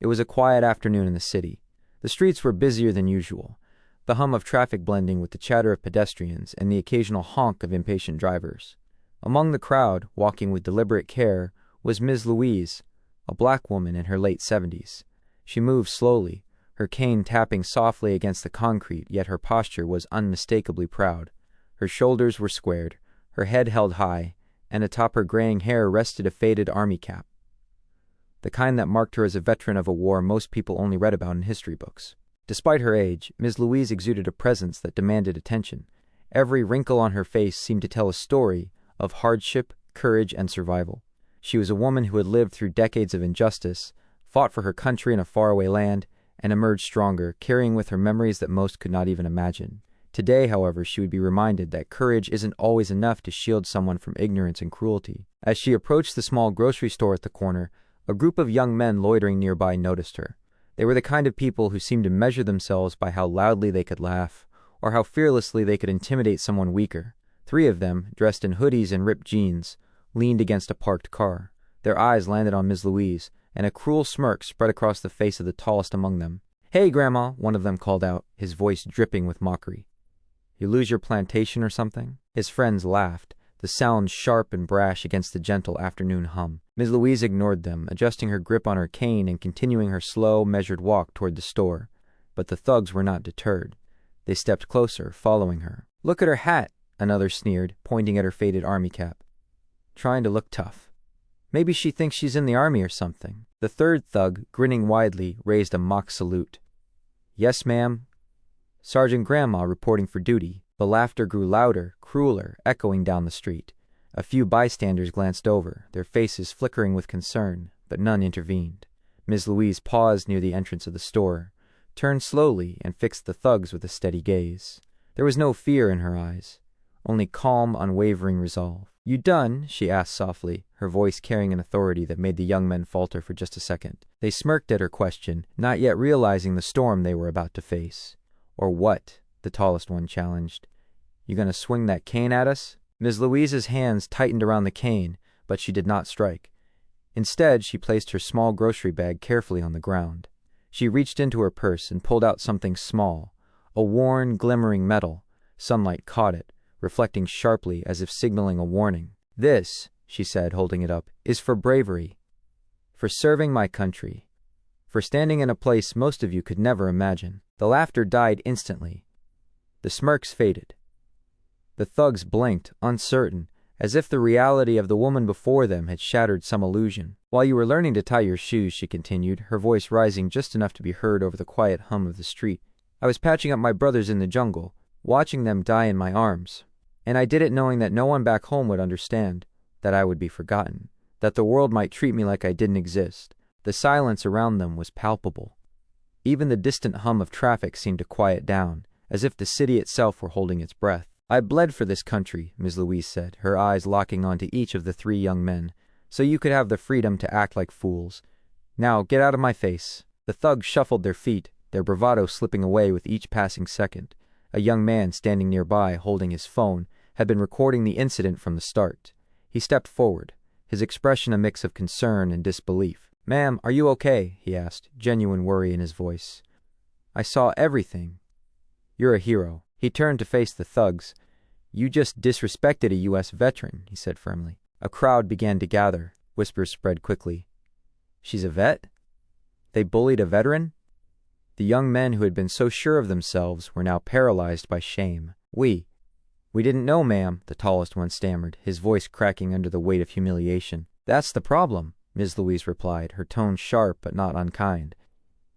It was a quiet afternoon in the city. The streets were busier than usual, the hum of traffic blending with the chatter of pedestrians and the occasional honk of impatient drivers. Among the crowd, walking with deliberate care, was Ms. Louise, a black woman in her late 70s. She moved slowly, her cane tapping softly against the concrete, yet her posture was unmistakably proud. Her shoulders were squared, her head held high, and atop her graying hair rested a faded army cap, the kind that marked her as a veteran of a war most people only read about in history books. Despite her age, Ms. Louise exuded a presence that demanded attention. Every wrinkle on her face seemed to tell a story of hardship, courage, and survival. She was a woman who had lived through decades of injustice, fought for her country in a faraway land, and emerged stronger, carrying with her memories that most could not even imagine. Today, however, she would be reminded that courage isn't always enough to shield someone from ignorance and cruelty. As she approached the small grocery store at the corner, a group of young men loitering nearby noticed her. They were the kind of people who seemed to measure themselves by how loudly they could laugh, or how fearlessly they could intimidate someone weaker. 3 of them, dressed in hoodies and ripped jeans, leaned against a parked car. Their eyes landed on Ms. Louise, and a cruel smirk spread across the face of the tallest among them. "Hey, Grandma," one of them called out, his voice dripping with mockery. "You lose your plantation or something?" His friends laughed, the sound sharp and brash against the gentle afternoon hum. Ms. Louise ignored them, adjusting her grip on her cane and continuing her slow, measured walk toward the store. But the thugs were not deterred. They stepped closer, following her. "Look at her hat," another sneered, pointing at her faded army cap. "Trying to look tough. Maybe she thinks she's in the army or something." The third thug, grinning widely, raised a mock salute. "Yes, ma'am. Sergeant Grandma reporting for duty." The laughter grew louder, crueler, echoing down the street. A few bystanders glanced over, their faces flickering with concern, but none intervened. Ms. Louise paused near the entrance of the store, turned slowly, and fixed the thugs with a steady gaze. There was no fear in her eyes, only calm, unwavering resolve. "You done?" she asked softly, her voice carrying an authority that made the young men falter for just a second. They smirked at her question, not yet realizing the storm they were about to face. "Or what?" the tallest one challenged. "You gonna swing that cane at us?" Ms. Louise's hands tightened around the cane, but she did not strike. Instead, she placed her small grocery bag carefully on the ground. She reached into her purse and pulled out something small, a worn, glimmering metal. Sunlight caught it, reflecting sharply as if signaling a warning. "This," she said, holding it up, "is for bravery, for serving my country, for standing in a place most of you could never imagine." The laughter died instantly. The smirks faded. The thugs blinked, uncertain, as if the reality of the woman before them had shattered some illusion. "While you were learning to tie your shoes," she continued, her voice rising just enough to be heard over the quiet hum of the street, "I was patching up my brothers in the jungle, watching them die in my arms. And I did it knowing that no one back home would understand, that I would be forgotten, that the world might treat me like I didn't exist." The silence around them was palpable. Even the distant hum of traffic seemed to quiet down, as if the city itself were holding its breath. "I bled for this country," Ms. Louise said, her eyes locking onto each of the 3 young men, "so you could have the freedom to act like fools. Now, get out of my face." The thugs shuffled their feet, their bravado slipping away with each passing second. A young man standing nearby, holding his phone, had been recording the incident from the start. He stepped forward, his expression a mix of concern and disbelief. "Ma'am, are you okay?" he asked, genuine worry in his voice. "I saw everything. You're a hero." He turned to face the thugs. "You just disrespected a U.S. veteran," he said firmly. A crowd began to gather. Whispers spread quickly. "She's a vet? They bullied a veteran?" The young men who had been so sure of themselves were now paralyzed by shame. We didn't know, ma'am," the tallest one stammered, his voice cracking under the weight of humiliation. "That's the problem," Ms. Louise replied, her tone sharp but not unkind.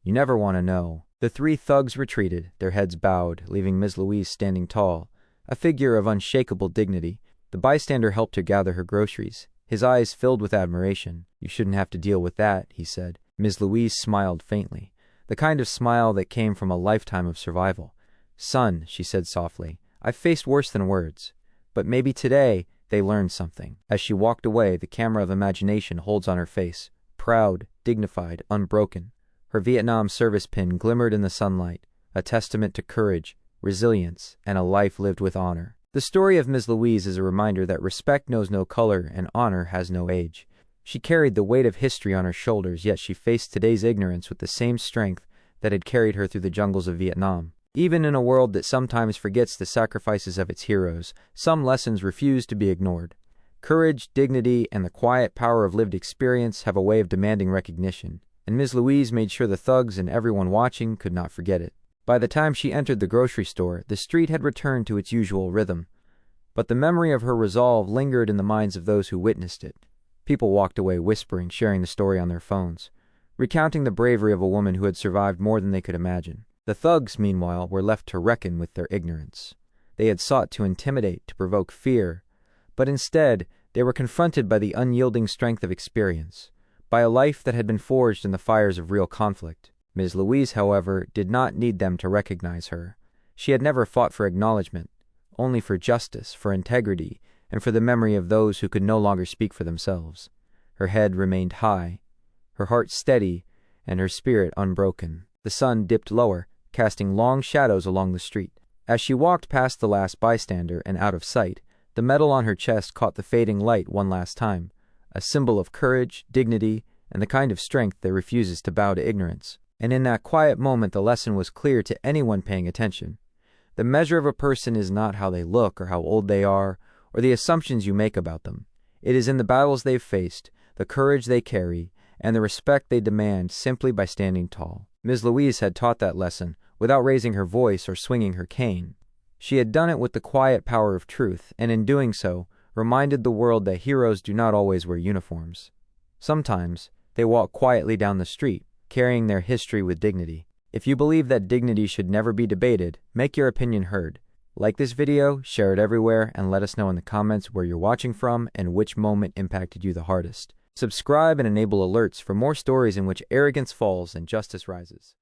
"You never want to know." The 3 thugs retreated, their heads bowed, leaving Ms. Louise standing tall, a figure of unshakable dignity. The bystander helped her gather her groceries, his eyes filled with admiration. "You shouldn't have to deal with that," he said. Ms. Louise smiled faintly, the kind of smile that came from a lifetime of survival. "Son," she said softly, "I've faced worse than words, but maybe today they learned something." As she walked away, the camera of imagination holds on her face, proud, dignified, unbroken. Her Vietnam service pin glimmered in the sunlight, a testament to courage, resilience, and a life lived with honor. The story of Ms. Louise is a reminder that respect knows no color and honor has no age. She carried the weight of history on her shoulders, yet she faced today's ignorance with the same strength that had carried her through the jungles of Vietnam. Even in a world that sometimes forgets the sacrifices of its heroes, some lessons refuse to be ignored. Courage, dignity, and the quiet power of lived experience have a way of demanding recognition, and Ms. Louise made sure the thugs and everyone watching could not forget it. By the time she entered the grocery store, the street had returned to its usual rhythm, but the memory of her resolve lingered in the minds of those who witnessed it. People walked away whispering, sharing the story on their phones, recounting the bravery of a woman who had survived more than they could imagine. The thugs, meanwhile, were left to reckon with their ignorance. They had sought to intimidate, to provoke fear, but instead they were confronted by the unyielding strength of experience, by a life that had been forged in the fires of real conflict. Ms. Louise, however, did not need them to recognize her. She had never fought for acknowledgement, only for justice, for integrity, and for the memory of those who could no longer speak for themselves. Her head remained high, her heart steady, and her spirit unbroken. The sun dipped lower, casting long shadows along the street. As she walked past the last bystander and out of sight, the metal on her chest caught the fading light one last time, a symbol of courage, dignity, and the kind of strength that refuses to bow to ignorance. And in that quiet moment the lesson was clear to anyone paying attention. The measure of a person is not how they look or how old they are, or the assumptions you make about them. It is in the battles they've faced, the courage they carry, and the respect they demand simply by standing tall. Ms. Louise had taught that lesson without raising her voice or swinging her cane. She had done it with the quiet power of truth, and in doing so, reminded the world that heroes do not always wear uniforms. Sometimes, they walk quietly down the street, carrying their history with dignity. If you believe that dignity should never be debated, make your opinion heard. Like this video, share it everywhere, and let us know in the comments where you're watching from and which moment impacted you the hardest. Subscribe and enable alerts for more stories in which arrogance falls and justice rises.